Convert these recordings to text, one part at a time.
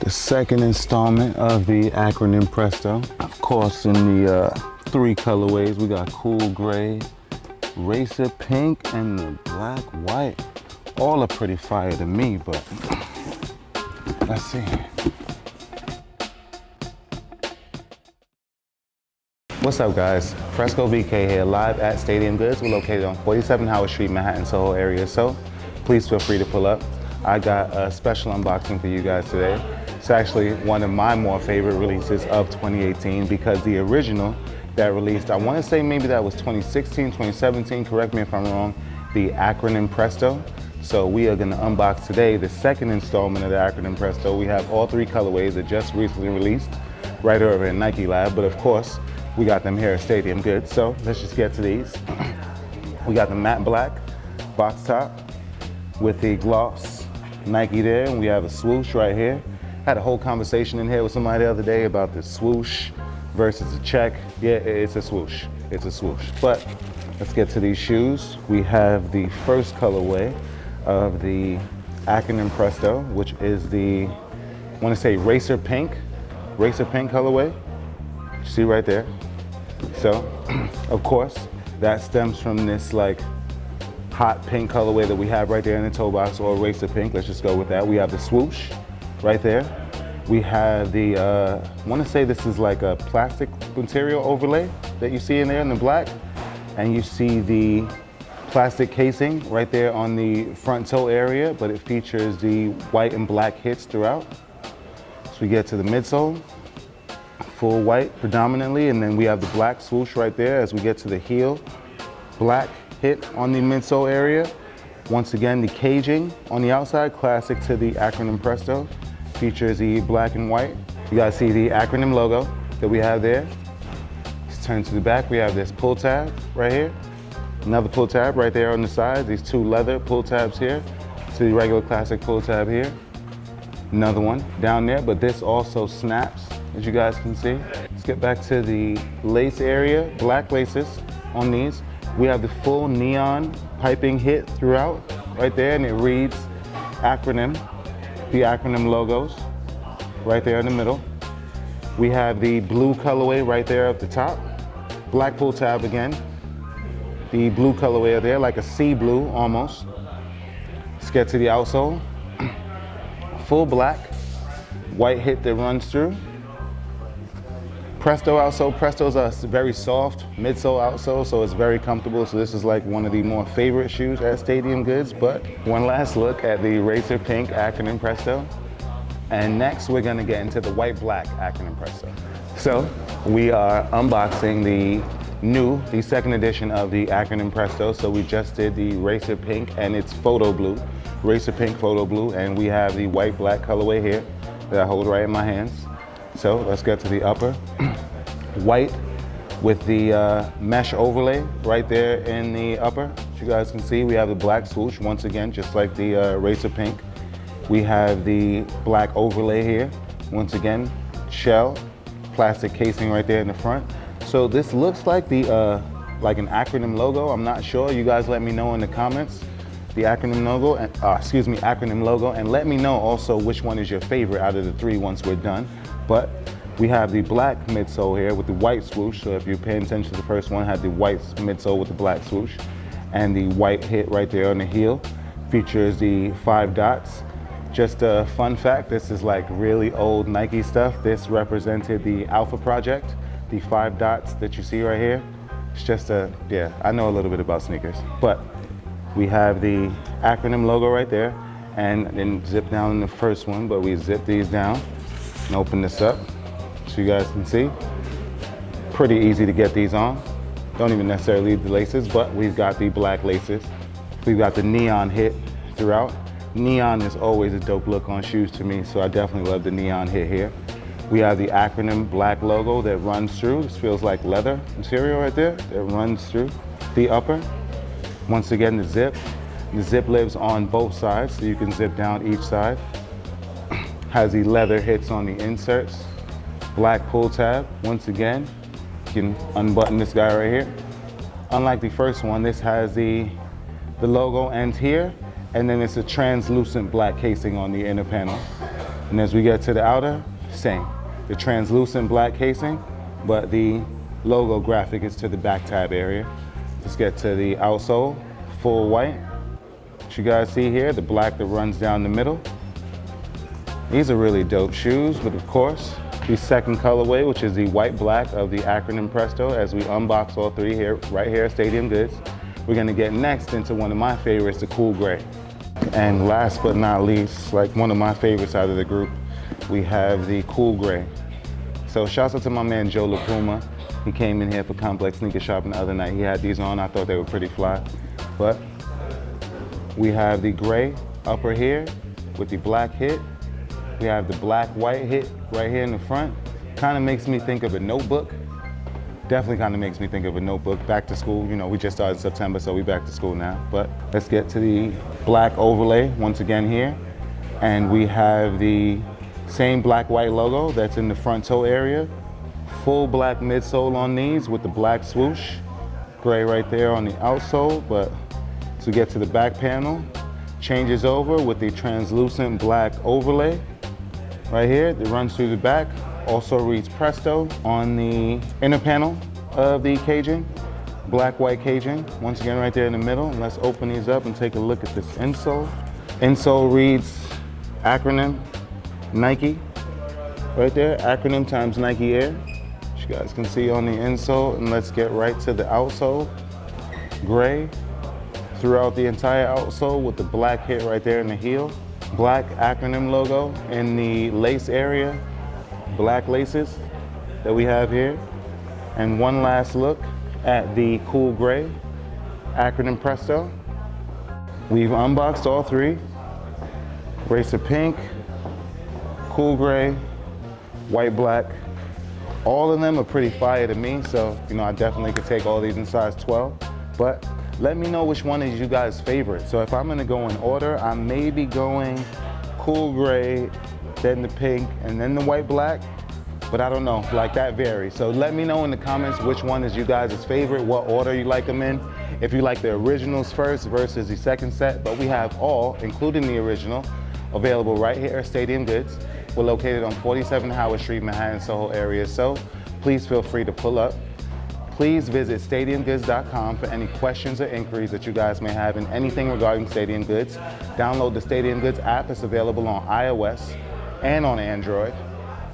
The second installment of the Acronym Presto. Of course, in the 3 colorways, we got cool gray, racer pink, and the black white. All are pretty fire to me, but let's see. What's up, guys? Fresco VK here, live at Stadium Goods. We're located on 47 Howard Street, Manhattan, Soho area, so please feel free to pull up. I got a special unboxing for you guys today. It's actually one of my more favorite releases of 2018 because the original that released, I want to say maybe that was 2016, 2017, correct me if I'm wrong, the Acronym Presto. So we are going to unbox today the second installment of the Acronym Presto. We have all 3 colorways that just recently released right over in Nike Lab, but of course, we got them here at Stadium Goods. So let's just get to these. We got the matte black box top with the gloss Nike there, and we have a swoosh right here. Had a whole conversation in here with somebody the other day about the swoosh versus a check. Yeah, it's a swoosh. It's a swoosh. But let's get to these shoes. We have the first colorway of the Acronym Presto, which is the, I want to say racer pink colorway. See right there. So, of course, that stems from this like hot pink colorway that we have right there in the toe box, or racer pink. Let's just go with that. We have the swoosh right there. We have the, I want to say this is like a plastic material overlay that you see in there in the black. And you see the plastic casing right there on the front toe area, but it features the white and black hits throughout. So we get to the midsole, full white predominantly, and then we have the black swoosh right there as we get to the heel. Black hit on the midsole area. Once again, the caging on the outside, classic to the Acronym Presto, features the black and white. You guys see the Acronym logo that we have there. Let's turn to the back. We have this pull tab right here. Another pull tab right there on the side. These 2 leather pull tabs here. To the regular classic pull tab here. Another one down there, but this also snaps, as you guys can see. Let's get back to the lace area, black laces on these. We have the full neon piping hit throughout right there, and it reads Acronym, the Acronym logos right there in the middle. We have the blue colorway right there at the top. Black pull tab again. The blue colorway there, like a sea blue almost. Let's get to the outsole. Full black, white hit that runs through. Presto outsole. Presto's a very soft midsole outsole, so it's very comfortable. So this is like one of the more favorite shoes at Stadium Goods. But one last look at the racer pink Acronym Presto. And next we're gonna get into the white black Acronym Presto. So we are unboxing the second edition of the Acronym Presto. So we just did the racer pink and it's photo blue. Racer pink photo blue, and we have the white black colorway here that I hold right in my hands. So let's get to the upper. White with the mesh overlay right there in the upper. As you guys can see, we have the black swoosh once again, just like the racer pink. We have the black overlay here. Once again, shell, plastic casing right there in the front. So this looks like the like an Acronym logo. I'm not sure. You guys let me know in the comments. The Acronym logo, and, Acronym logo, and let me know also which one is your favorite out of the 3 once we're done. But we have the black midsole here with the white swoosh. So if you're paying attention to the first one, had the white midsole with the black swoosh, and the white hit right there on the heel. Features the 5 dots. Just a fun fact, this is like really old Nike stuff. This represented the Alpha Project, the 5 dots that you see right here. It's just yeah, I know a little bit about sneakers, but we have the Acronym logo right there, and then zip down in the first one, but we zip these down and open this up so you guys can see. Pretty easy to get these on. Don't even necessarily leave the laces, but we've got the black laces. We've got the neon hit throughout. Neon is always a dope look on shoes to me, so I definitely love the neon hit here. We have the Acronym black logo that runs through. This feels like leather material right there that runs through the upper. Once again, the zip. The zip lives on both sides, so you can zip down each side. Has the leather hits on the inserts. Black pull tab. Once again, you can unbutton this guy right here. Unlike the first one, this has the logo ends here, and then it's a translucent black casing on the inner panel. And as we get to the outer, same. The translucent black casing, but the logo graphic is to the back tab area. Let's get to the outsole, full white. As you guys see here, the black that runs down the middle. These are really dope shoes, but of course, the second colorway, which is the white black of the Acronym Presto, as we unbox all three here, right here at Stadium Goods. We're gonna get next into one of my favorites, the cool gray. And last but not least, like one of my favorites out of the group, we have the cool gray. So shouts out to my man Joe LaPuma. He came in here for Complex Sneaker Shopping the other night. He had these on, I thought they were pretty fly. But we have the gray upper here with the black hit. We have the black white hit right here in the front. Kind of makes me think of a notebook. Definitely kind of makes me think of a notebook. Back to school, you know, we just started September, so we back to school now. But let's get to the black overlay once again here. And we have the same black white logo that's in the front toe area. Full black midsole on these with the black swoosh. Gray right there on the outsole, but as we get to the back panel, changes over with the translucent black overlay. Right here, that runs through the back. Also reads Presto on the inner panel of the caging. Black, white caging, once again right there in the middle. And let's open these up and take a look at this insole. Insole reads Acronym Nike. Right there, Acronym times Nike Air. As you guys can see on the insole. And let's get right to the outsole. Gray throughout the entire outsole with the black hit right there in the heel. Black Acronym logo in the lace area, black laces that we have here. And one last look at the cool gray Acronym Presto. We've unboxed all three. Racer pink, cool gray, white black. All of them are pretty fire to me, so you know I definitely could take all these in size 12. But let me know which one is you guys' favorite. So if I'm gonna go in order, I may be going cool gray, then the pink, and then the white black. But I don't know, like that varies. So let me know in the comments which one is you guys' favorite, what order you like them in. If you like the originals first versus the second set, but we have all, including the original, available right here at Stadium Goods. We're located on 47 Howard Street, Manhattan, Soho area. So please feel free to pull up. Please visit stadiumgoods.com for any questions or inquiries that you guys may have in anything regarding Stadium Goods. Download the Stadium Goods app. It's available on iOS and on Android.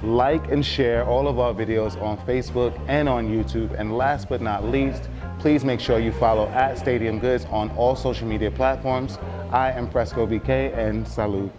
Like and share all of our videos on Facebook and on YouTube. And last but not least, please make sure you follow at Stadium Goods on all social media platforms. I am Fresco BK and salute.